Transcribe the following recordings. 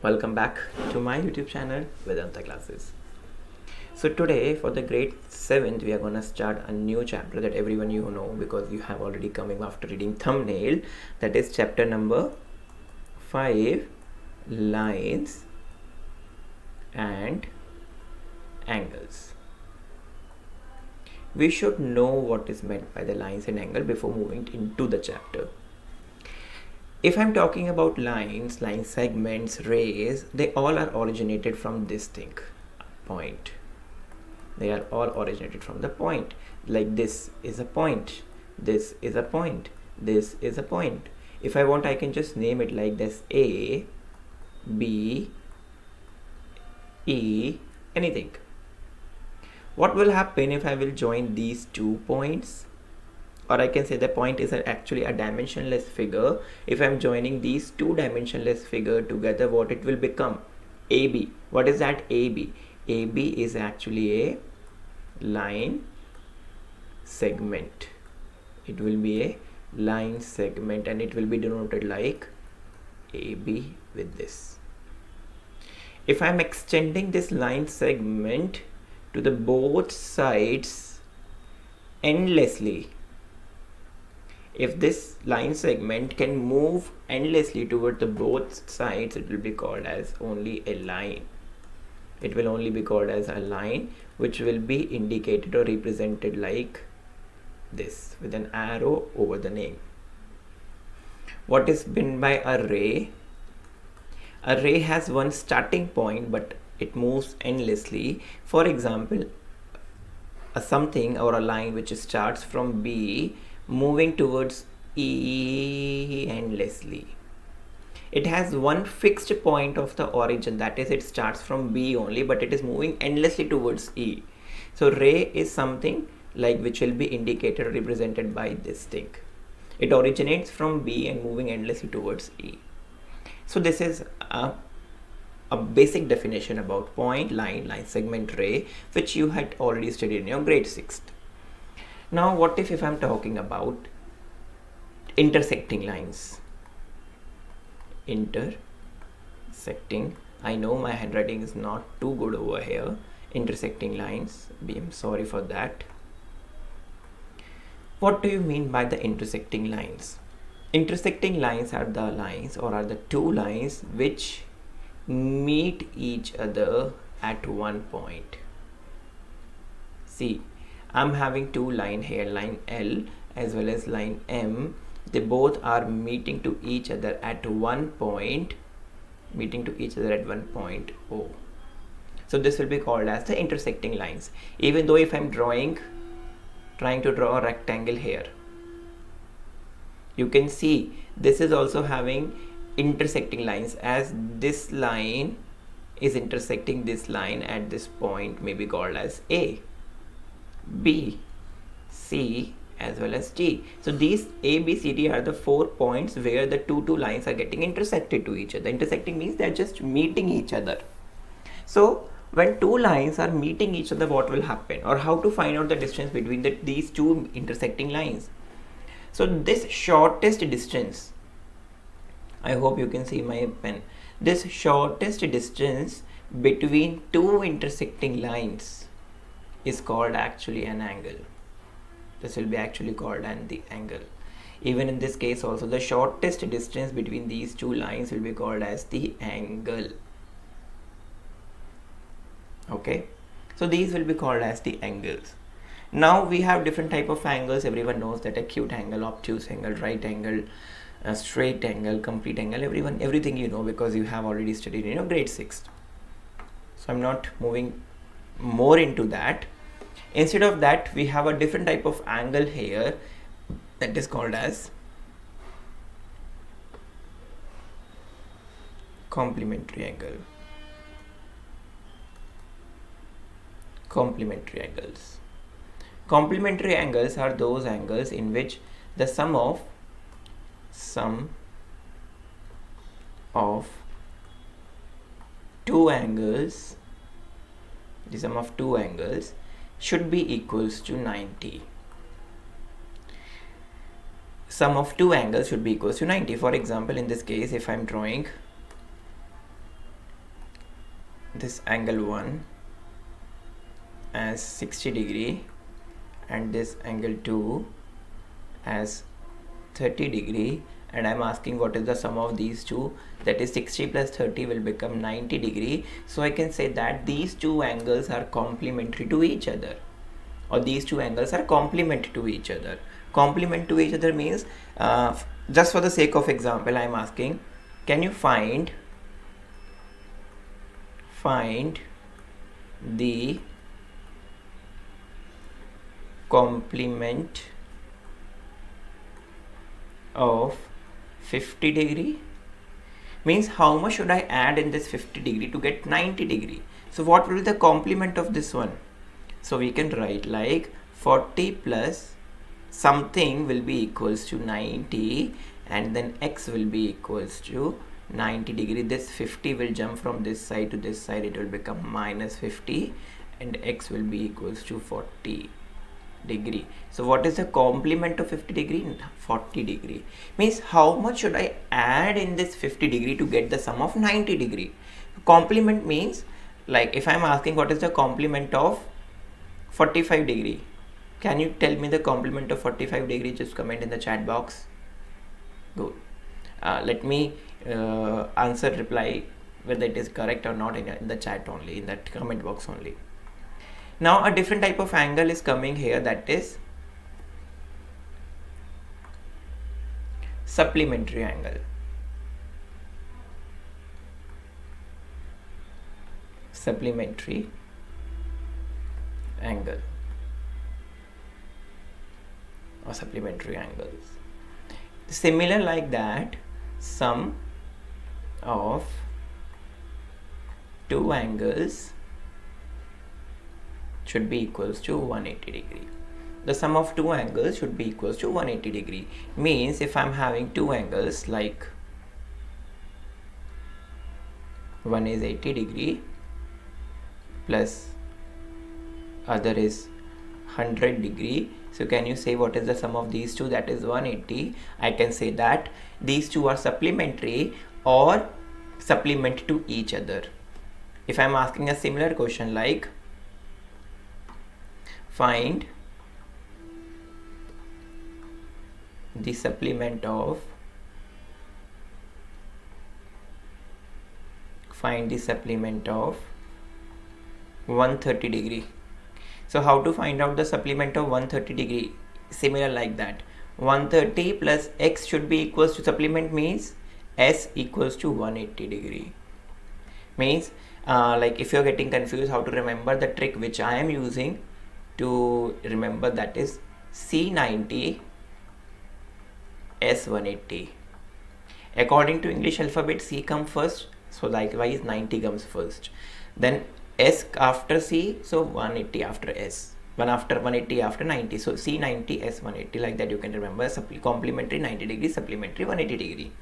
Welcome back to my YouTube channel Vedanta Classes. So today for the grade 7th we are going to start a new chapter that everyone you know because you have already coming after reading thumbnail, that is chapter number 5, lines and angles. We should know what is meant by the lines and angle before moving into the chapter. If I'm talking about lines, line segments, rays, they all are originated from this thing, point. They are all originated from the point. Like this is a point, this is a point, this is a point. If I want, I can just name it like this: A, B, E, anything. What will happen if I will join these 2 points? Or I can say the point is actually a dimensionless figure. If I'm joining these 2 dimensionless figure together, what it will become? AB. What is that AB? AB is actually a line segment. It will be a line segment and it will be denoted like AB with this. If I'm extending this line segment to the both sides endlessly, if this line segment can move endlessly toward the both sides, it will be called as only a line. It will only be called as a line, which will be indicated or represented like this with an arrow over the name. What is meant by a ray? A ray has one starting point, but it moves endlessly. For example, a something or a line which starts from B moving towards E endlessly. It has one fixed point of the origin, that is it starts from B only, but it is moving endlessly towards E. So ray is something like which will be indicated or represented by this thing. It originates from B and moving endlessly towards E. So this is a basic definition about point, line segment, ray, which you had already studied in your grade 6th. Now what if I'm talking about intersecting lines? Intersecting, I know my handwriting is not too good over here. Intersecting lines, I'm sorry for that. What do you mean by the intersecting lines? Intersecting lines are the lines or are the 2 lines which meet each other at one point. See, I'm having 2 lines here, line L as well as line M. They both are meeting to each other at one point, O. So this will be called as the intersecting lines. Even though if I'm trying to draw a rectangle here, you can see this is also having intersecting lines, as this line is intersecting this line at this point, may be called as A, B, C as well as D. So these A, B, C, D are the 4 points where the two lines are getting intersected to each other. Intersecting means they're just meeting each other. So when 2 lines are meeting each other, what will happen, or how to find out the distance between these 2 intersecting lines? So this shortest distance, I hope you can see my pen, this shortest distance between 2 intersecting lines is called actually an angle. This will be actually called the angle. Even in this case also, the shortest distance between these 2 lines will be called as the angle. Okay, so these will be called as the angles. Now we have different type of angles. Everyone knows that acute angle, obtuse angle, right angle, straight angle, complete angle, everything you know because you have already studied in your grade 6th. So I'm not moving more into that. Instead of that, we have a different type of angle here that is called as complementary angle. Complementary angles. Complementary angles are those angles in which the sum of two angles, the sum of 2 angles should be equals to 90. Sum of 2 angles should be equals to 90. For example, in this case, if I'm drawing this angle 1 as 60 degree and this angle 2 as 30 degree, and I'm asking what is the sum of these two, that is 60 plus 30 will become 90 degree. So I can say that these two angles are complementary to each other, or these two angles are complement to each other. Complement to each other means, just for the sake of example, I'm asking, can you find the complement of 50 degree? Means how much should I add in this 50 degree to get 90 degree? So what will be the complement of this one? So we can write like 40 plus something will be equals to 90, and then x will be equals to 90 degree. This 50 will jump from this side to this side, it will become minus 50, and x will be equals to 40 degree. So what is the complement of 50 degree? 40 degree. Means how much should I add in this 50 degree to get the sum of 90 degree? Complement means, like if I'm asking what is the complement of 45 degree, can you tell me the complement of 45 degree? Just comment in the chat box. Good. Let me reply whether it is correct or not in the chat only, in that comment box only. Now a different type of angle is coming here, that is supplementary angle. Supplementary angle or supplementary angles. Similar like that, sum of two angles should be equals to 180 degree. The sum of two angles should be equals to 180 degree. Means if I'm having two angles, like one is 80 degree plus other is 100 degree. So can you say what is the sum of these two? That is 180. I can say that these two are supplementary or supplement to each other. If I'm asking a similar question like find the supplement of 130 degree. So how to find out the supplement of 130 degree? Similar like that, 130 plus x should be equals to supplement, means s equals to 180 degree. Means like if you're getting confused how to remember, the trick which I am using to remember, that is C90 S180. According to English alphabet, C comes first, so likewise 90 comes first, then S after C, so 180 after S, 1 after 180 after 90, so C90 S180, like that you can remember. Complementary 90 degree, supplementary 180 degree.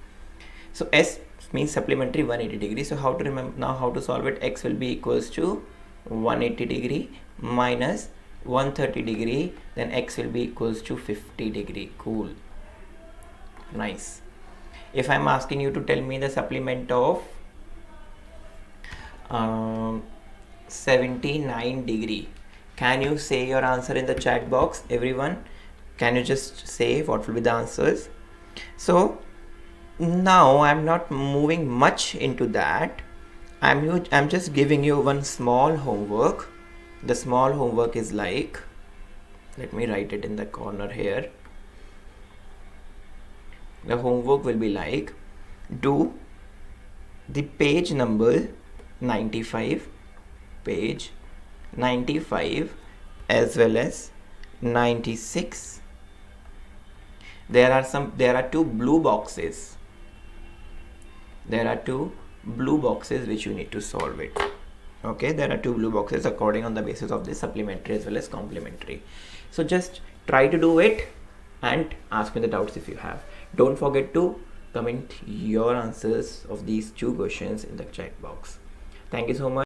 So S means supplementary 180 degree. So how to remember now, how to solve it? X will be equals to 180 degree minus 130 degree, then x will be equals to 50 degree. Cool, nice. If I'm asking you to tell me the supplement of 79 degree, can you say your answer in the chat box? Everyone, can you just say what will be the answers? So now I'm not moving much into that. I'm just giving you one small homework. The small homework is like, let me write it in the corner here. The homework will be like, do the page number 95, page 95 as well as 96. There are two blue boxes. There are two blue boxes which you need to solve it. Okay, there are two blue boxes according on the basis of this supplementary as well as complementary. So just try to do it and ask me the doubts if you have. Don't forget to comment your answers of these two questions in the chat box. Thank you so much.